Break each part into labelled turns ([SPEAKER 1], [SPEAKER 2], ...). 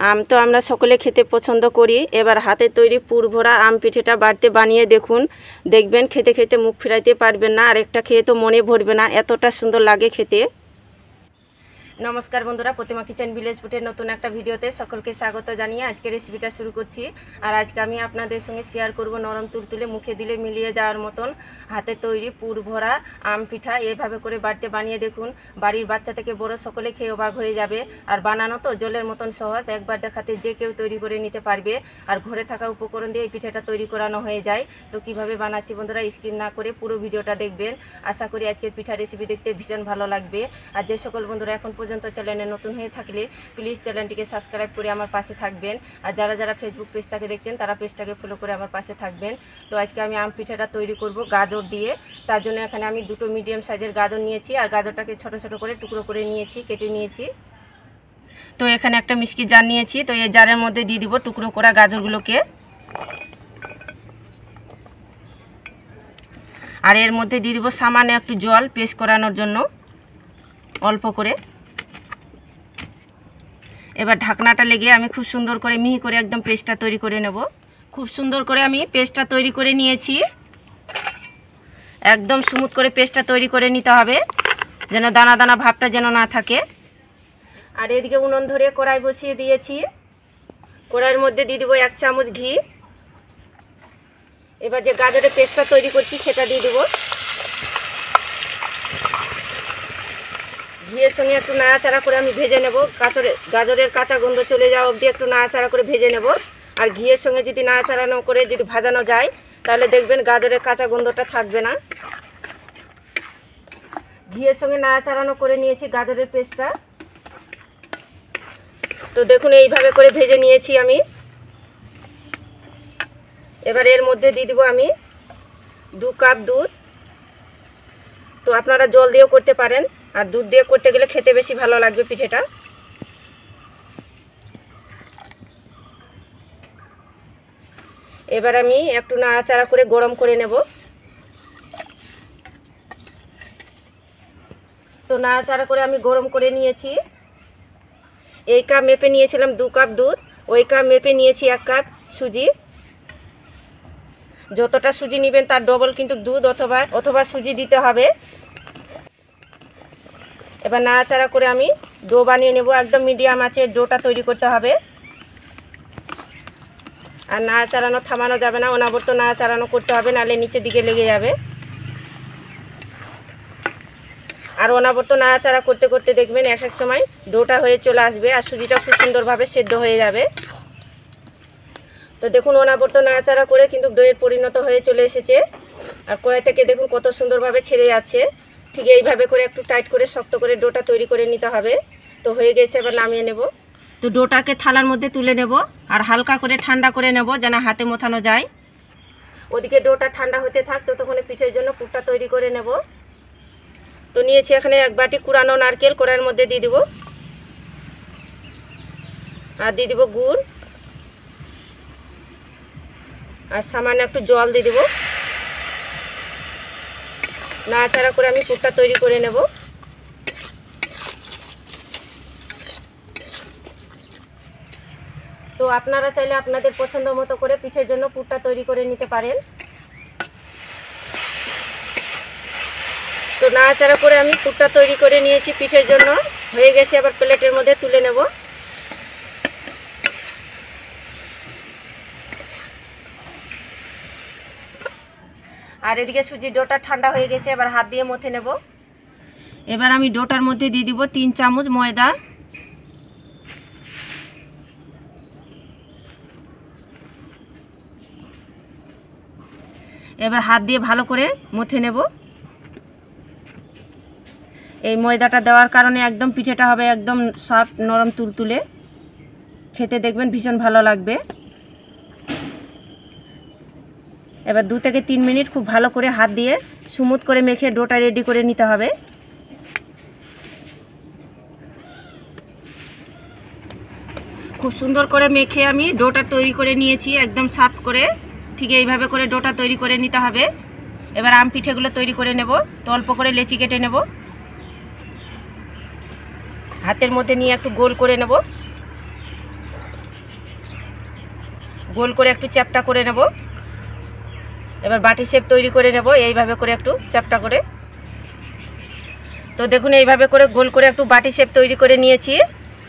[SPEAKER 1] আম তো আমরা সকলে খেতে পছন্দ করি। এবার হাতে তৈরি পুর ভরা আম পিঠেটা বাড়িতে বানিয়ে দেখুন, দেখবেন খেতে খেতে মুখ ফিরাইতে পারবেন না, আর একটা খেয়ে তো মনে ভরবে না, এতটা সুন্দর লাগে খেতে। নমস্কার বন্ধুরা, প্রতিমা কিচেন ভিলেজ ফুডের নতুন একটা ভিডিওতে সকলকে স্বাগত জানিয়ে আজকে রেসিপিটা শুরু করছি। আর আজকে আমি আপনাদের সঙ্গে শেয়ার করব নরম তুলতুলে মুখে দিলে মিলিয়ে যাওয়ার মতন হাতে তৈরি পুর ভরা আম পিঠা। এভাবে করে বাড়িতে বানিয়ে দেখুন, বাড়ির বাচ্চা থেকে বড় সকলে খেয়ে অবাক হয়ে যাবে। আর বানানো তো জলের মতন সহজ, একবার দেখাতে যে কেউ তৈরি করে নিতে পারবে। আর ঘরে থাকা উপকরণ দিয়ে এই পিঠাটা তৈরি করানো হয়ে যায়। তো কিভাবে বানাচ্ছি বন্ধুরা, স্কিপ না করে পুরো ভিডিওটা দেখবেন। আশা করি আজকের পিঠা রেসিপি দেখতে ভীষণ ভালো লাগবে। আর যে সকল বন্ধুরা এখন পর্যন্ত চ্যানেলে নতুন হয়ে থাকলে প্লিজ চ্যানেলটিকে সাবস্ক্রাইব করে আমার পাশে থাকবেন। আর যারা যারা ফেসবুক পেজটাকে দেখছেন তারা পেজটাকে ফলো করে আমার পাশে থাকবেন। তো আজকে আমি আম পিঠাটা তৈরি করব গাজর দিয়ে। তার জন্য এখানে আমি দুটো মিডিয়াম সাইজের গাজর নিয়েছি, আর গাজরটাকে ছোট ছোট করে টুকরো করে নিয়েছি, কেটে নিয়েছি। তো এখানে একটা মিষ্টি জার নিয়েছি, তো এই জারের মধ্যে দিয়ে দিব টুকরো করা গাজরগুলোকে। আর এর মধ্যে দিয়ে দিব সামান্য একটু জল পেস্ট করানোর জন্য, অল্প করে। এবার ঢাকনাটা লেগে আমি খুব সুন্দর করে মিহি করে একদম পেস্টটা তৈরি করে নেব। খুব সুন্দর করে আমি পেস্টটা তৈরি করে নিয়েছি, একদম স্মুথ করে পেস্টটা তৈরি করে নিতে হবে, যেন দানা দানা ভাবটা যেন না থাকে। আর এদিকে উনুন ধরে কড়াই বসিয়ে দিয়েছি, কড়াইয়ের মধ্যে দিয়ে দেবো 1 চামচ ঘি। এবার যে গাজরের পেস্টটা তৈরি করছি সেটা দিয়ে দেবো। ঘিয়ের সঙ্গে একটু নাড়াচাড়া করে আমি ভেজে নেব, গাজরের কাঁচা গন্ধ চলে যাওয়া অবধি একটু নাড়াচাড়া করে ভেজে নেব। আর ঘিয়ের সঙ্গে যদি নাড়াচাড়ানো করে যদি ভাজানো যায় তাহলে দেখবেন গাজরের কাঁচা গন্ধটা থাকবে না। ঘিয়ের সঙ্গে নাড়াচাড়ানো করে নিয়েছি গাজরের পেস্টটা। তো দেখুন এইভাবে করে ভেজে নিয়েছি আমি। এবার এর মধ্যে দিয়ে দেবো আমি 2 কাপ দুধ। তো আপনারা জল দিয়েও করতে পারেন, আর দুধ দিয়ে করতে গেলে খেতে বেশি ভালো লাগবে পিঠেটা। এবার আমি একটু নাড়াচাড়া করে গরম করে নেব। তো নাড়াচাড়া করে আমি গরম করে নিয়েছি। এই কাপ মেপে নিয়েছিলাম 2 কাপ দুধ, ওই কাপ মেপে নিয়েছি 1 কাপ সুজি। যতটা সুজি নেবেন তার ডবল কিন্তু দুধ অথবা সুজি দিতে হবে। এবার নাড়াচাড়া করে আমি ডো বানিয়ে নেব, একদম মিডিয়াম আছে ডোটা তৈরি করতে হবে। আর নাড়াচাড়ানো থামানো যাবে না, অনবরত নাড়াচাড়ানো করতে হবে, নাহলে নিচের দিকে লেগে যাবে। আর অনবরত নাড়াচাড়া করতে করতে দেখবেন এক এক সময় ডোটা হয়ে চলে আসবে, আর সুজিটা খুব সুন্দরভাবে সেদ্ধ হয়ে যাবে। তো দেখুন অনবরত নাড়াচাড়া করে কিন্তু ডোয়ের পরিণত হয়ে চলে এসেছে। আর কড়াই থেকে দেখুন কত সুন্দরভাবে ছেড়ে যাচ্ছে। ঠিক এইভাবে করে একটু টাইট করে শক্ত করে ডোটা তৈরি করে নিতে হবে। তো হয়ে গেছে, এবার নামিয়ে নেব। তো ডোটাকে থালার মধ্যে তুলে নেব, আর হালকা করে ঠান্ডা করে নেব যেন হাতে মোথানো যায়। ওদিকে ডোটা ঠান্ডা হতে থাক, ততক্ষণে পিঠের জন্য পুরটা তৈরি করে নেব। তো নিয়েছি এখানে 1 বাটি কুড়ানো নারকেল, কড়াইয়ের মধ্যে দিয়ে দেব। আর দিয়ে দেব গুড়, আর সামান্য একটু জল দিয়ে দেব। নাড়াচাড়া করে আমি পুরটা তৈরি করে নেব। তো আপনারা চাইলে আপনাদের পছন্দ মতো করে পিঠের জন্য পুরটা তৈরি করে নিতে পারেন। তো নাড়াচাড়া করে আমি পুরটা তৈরি করে নিয়েছি পিঠের জন্য, হয়ে গেছে। আবার প্লেটের মধ্যে তুলে নেব। আর এদিকে সুজির ডোটা ঠান্ডা হয়ে গেছে, এবার হাত দিয়ে মথে নেব। এবার আমি ডোটার মধ্যে দিয়ে দিব 3 চামচ ময়দা। এবার হাত দিয়ে ভালো করে মথে নেব। এই ময়দাটা দেওয়ার কারণে একদম পিঠেটা হবে একদম সফট নরম তুলতুলে, খেতে দেখবেন ভীষণ ভালো লাগবে। এবার 2 থেকে 3 মিনিট খুব ভালো করে হাত দিয়ে স্মুথ করে মেখে ডোটা রেডি করে নিতে হবে। খুব সুন্দর করে মেখে আমি ডোটা তৈরি করে নিয়েছি, একদম সফট করে। ঠিক এইভাবে করে ডোটা তৈরি করে নিতে হবে। এবার আম পিঠেগুলো তৈরি করে নেব। তো অল্প করে লেচি কেটে নেব, হাতের মধ্যে নিয়ে একটু গোল করে নেব। গোল করে একটু চ্যাপটা করে নেব। এবার বাটি শেপ তৈরি করে নেব এইভাবে করে একটু চ্যাপটা করে। তো দেখুন এইভাবে করে গোল করে একটু বাটি শেপ তৈরি করে নিয়েছি।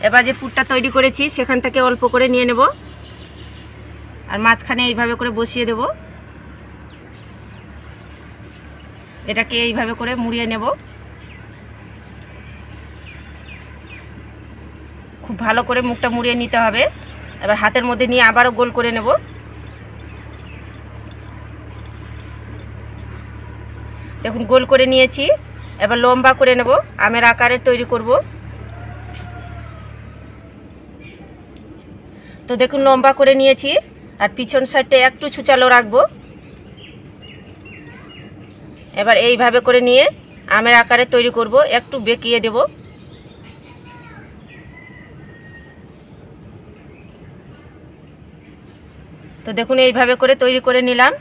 [SPEAKER 1] এবার যে পুরটা তৈরি করেছি সেখান থেকে অল্প করে নিয়ে নেব আর মাঝখানে এইভাবে করে বসিয়ে দেব। এটাকে এইভাবে করে মুড়িয়ে নেব। খুব ভালো করে মুখটা মুড়িয়ে নিতে হবে। এবার হাতের মধ্যে নিয়ে আবারও গোল করে নেব। দেখুন গোল করে নিয়েছি। এবার লম্বা করে নেব, আমের আকারে তৈরি করব। তো দেখুন লম্বা করে নিয়েছি আর পিছন সাইডটা একটু ছুচালো রাখবো। এবার এইভাবে করে নিয়ে আমের আকারে তৈরি করব, একটু বেঁকিয়ে দেব। তো দেখুন এইভাবে করে তৈরি করে নিলাম।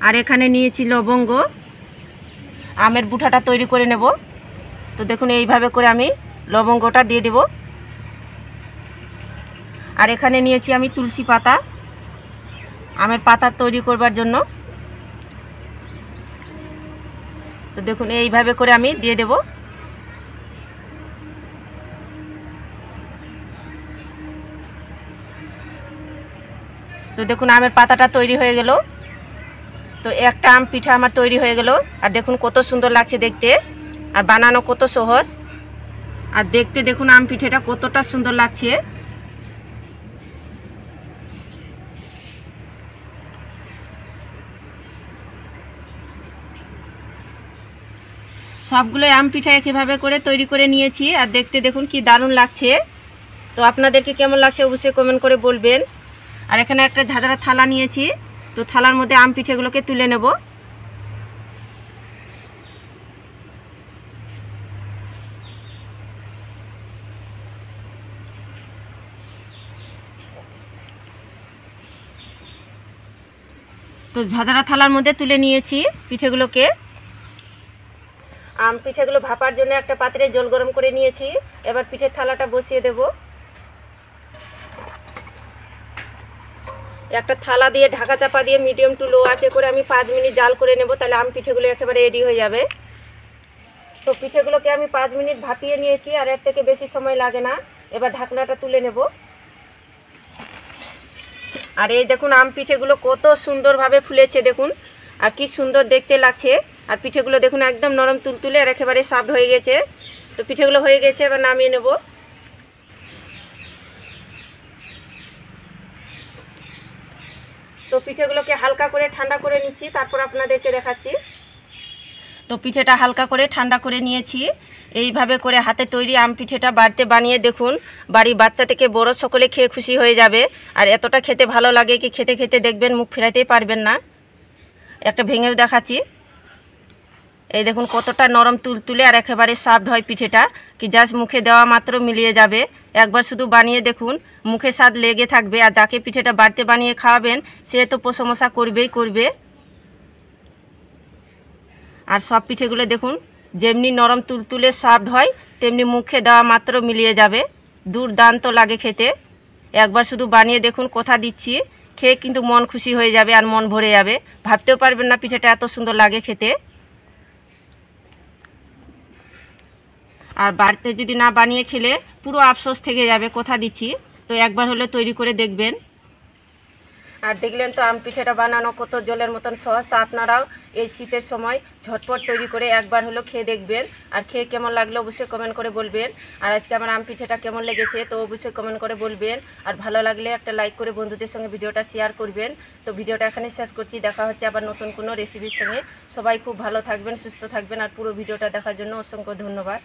[SPEAKER 1] আর এখানে নিয়েছি লবঙ্গ, আমের বুঠাটা তৈরি করে নেব। তো দেখুন এইভাবে করে আমি লবঙ্গটা দিয়ে দেব। আর এখানে নিয়েছি আমি তুলসী পাতা, আমের পাতা তৈরি করবার জন্য। তো দেখুন এইভাবে করে আমি দিয়ে দেব। তো দেখুন আমের পাতাটা তৈরি হয়ে গেল। তো একটা আম পিঠা আমার তৈরি হয়ে গেল। আর দেখুন কত সুন্দর লাগছে দেখতে, আর বানানো কত সহজ। আর দেখতে দেখুন আম পিঠাটা কতটা সুন্দর লাগছে। সবগুলো আম পিঠা একইভাবে করে তৈরি করে নিয়েছি। আর দেখতে দেখুন কি দারুণ লাগছে। তো আপনাদেরকে কেমন লাগছে অবশ্যই কমেন্ট করে বলবেন। আর এখানে একটা ঝাঁঝরা থালা নিয়েছি। তো থালার মধ্যে আম পিঠেগুলোকে তুলে নেব। তো ঝাঁঝরা থালার মধ্যে তুলে নিয়েছি পিঠেগুলোকে। আম পিঠেগুলো ভাপার জন্য একটা পাত্রে জল গরম করে নিয়েছি। এবার পিঠের থালাটা বসিয়ে দেব। একটা থালা দিয়ে ঢাকা চাপা দিয়ে মিডিয়াম টু লো আঁচে করে আমি 5 মিনিট জাল করে নেব, তাহলে আম পিঠেগুলো একেবারে রেডি হয়ে যাবে। তো পিঠেগুলোকে আমি 5 মিনিট ভাপিয়ে নিয়েছি, আর এর থেকে বেশি সময় লাগে না। এবার ঢাকনাটা তুলে নেব। আর এই দেখুন আম পিঠেগুলো কত সুন্দরভাবে ফুলেছে দেখুন, আর কি সুন্দর দেখতে লাগছে। আর পিঠেগুলো দেখুন একদম নরম তুলতুলে আর একেবারে সফট হয়ে গেছে। তো পিঠেগুলো হয়ে গেছে, এবার নামিয়ে নেব। তো পিঠেগুলোকে হালকা করে ঠান্ডা করে নিচ্ছি, তারপর আপনাদেরকে দেখাচ্ছি। তো পিঠেটা হালকা করে ঠান্ডা করে নিয়েছি। এইভাবে করে হাতে তৈরি আম পিঠেটা বাড়িতে বানিয়ে দেখুন, বাড়ির বাচ্চা থেকে বড় সকলে খেয়ে খুশি হয়ে যাবে। আর এতটা খেতে ভালো লাগে কি খেতে খেতে দেখবেন মুখ ফেরাতেই পারবেন না। একটা ভেঙেও দেখাচ্ছি। এই দেখুন কতটা নরম তুলতুলে আর একেবারে সফট হয় পিঠেটা, কি জাস্ট মুখে দেওয়া মাত্র মিলিয়ে যাবে। একবার শুধু বানিয়ে দেখুন, মুখে স্বাদ লেগে থাকবে। আর যাকে পিঠেটা বাড়িতে বানিয়ে খাওয়াবেন সে তো প্রশংসা করবেই করবে। আর সব পিঠেগুলো দেখুন যেমনি নরম তুলতুলে সফট হয়, তেমনি মুখে দেওয়া মাত্র মিলিয়ে যাবে। দুর্দান্ত লাগে খেতে। একবার শুধু বানিয়ে দেখুন, কথা দিচ্ছি খেয়ে কিন্তু মন খুশি হয়ে যাবে আর মন ভরে যাবে। ভাবতেও পারবেন না পিঠেটা এত সুন্দর লাগে খেতে। আর বাড়িতে যদি না বানিয়ে খেলে পুরো আফসোস থেকে যাবে, কথা দিচ্ছি। তো একবার হলে তৈরি করে দেখবেন। আর দেখলেন তো আম পিঠেটা বানানো কত জলের মতন সহজ। তো আপনারাও এই শীতের সময় ঝটপট তৈরি করে একবার হলো খেয়ে দেখবেন। আর খেয়ে কেমন লাগলো অবশ্যই কমেন্ট করে বলবেন। আর আজকে আমার আম পিঠেটা কেমন লেগেছে তো অবশ্যই কমেন্ট করে বলবেন। আর ভালো লাগলে একটা লাইক করে বন্ধুদের সঙ্গে ভিডিওটা শেয়ার করবেন। তো ভিডিওটা এখানে শেষ করছি, দেখা হচ্ছে আবার নতুন কোনো রেসিপির সঙ্গে। সবাই খুব ভালো থাকবেন, সুস্থ থাকবেন। আর পুরো ভিডিওটা দেখার জন্য অসংখ্য ধন্যবাদ।